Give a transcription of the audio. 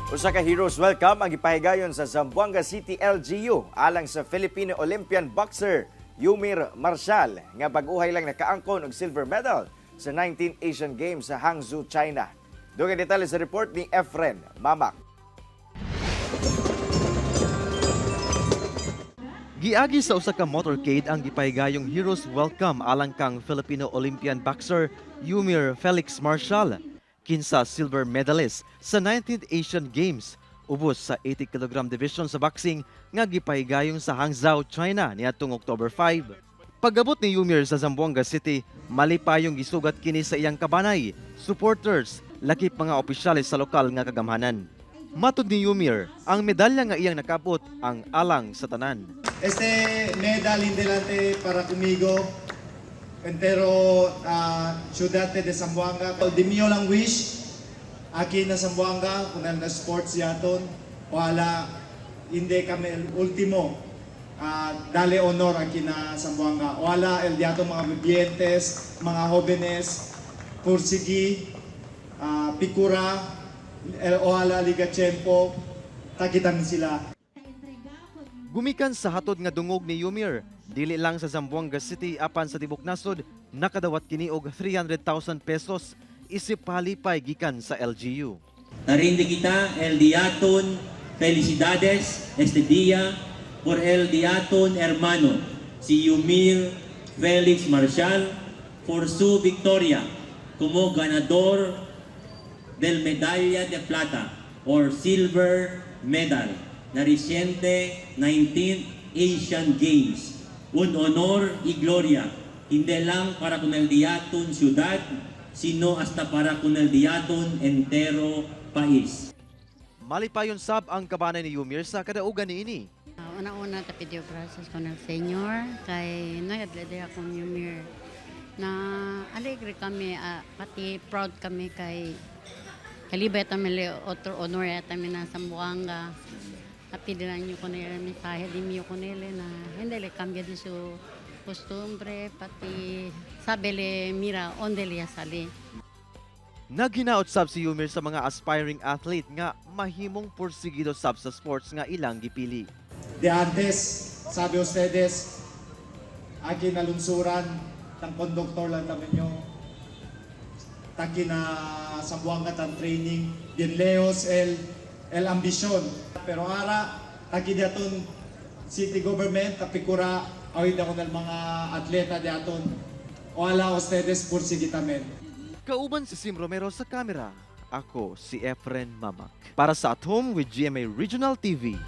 Usa ka heroes welcome ang gipahigayon sa Zamboanga City LGU alang sa Filipino Olympian boxer Yumir Marshall nga bag-uhay lang nakaangkon og silver medal sa 19th Asian Games sa Hangzhou, China. Dugang detalye sa report ni Efren Mamak. Giagi sa usa ka motorcade ang gipahigayong heroes welcome alang kang Filipino Olympian boxer Yumir Felix Marshall, kinsa silver medalist sa 19th Asian Games ubos sa 80 kg division sa boxing nga gipahigayong sa Hangzhou, China niadtong October 5. Pag-abot ni Yumir sa Zamboanga City, malipayong gisugat kini sa iyang kabanay, supporters, lakip mga opisyales sa lokal nga kagamhanan. Matud ni Yumir, ang medalya nga iyang nakabot ang alang sa tanan. Este medal indelante para conmigo, entero ciudad de Zamboanga. Di mio lang wish, aquí na Zamboanga, kung na sports yaton, wala, hindi kami ultimo, dale honor aquí na Zamboanga. Wala el diato mga vivientes, mga jóvenes, pursigi, pikura, wala liga tiyempo, takitan sila. Gumikan sa hatod nga dungog ni Yumir, dili lang sa Zamboanga City apan sa tibok nasod, nakadawat kini og 300,000 pesos isip palipay gikan sa LGU. Narindi kita el diaton, felicidades este día por el diaton hermano, si Yumir Felix Marshall, por su victoria como ganador del medalla de plata or silver medal na reciente 19th Asian Games. Un honor y gloria, hindi lang para con el diaton ciudad, sino hasta para con el diaton entero país. Malipayon sab ang kabanay ni Yumir sa kadaugan niini. Una-una tapidio gracias con el Señor kay nagadlede akong Yumir na alegre kami, pati proud kami kay kalibay tamili otro honor yatami na Zamboanga. Apidilan nyo ko nila mi pahid mi ko nila na hindi le cambia di su costumbre pati sabele mira onde le sali. Naghinaot sab si Yumir sa mga aspiring athlete nga mahimong porsigido sab sa sports nga ilang gipili. De antes, sabi ustedes, aquí na lunsuran, tang konduktor lang namin nyo, taki na Zamboanga tang training, din leos el ambisyon. Pero ara, taki diaton city government, tapikura, awid ako ng mga atleta diaton, wala ustedes porsigitamen. Kauban si Sim Romero sa kamera. Ako si Efren Mamak. Para sa At Home with GMA Regional TV.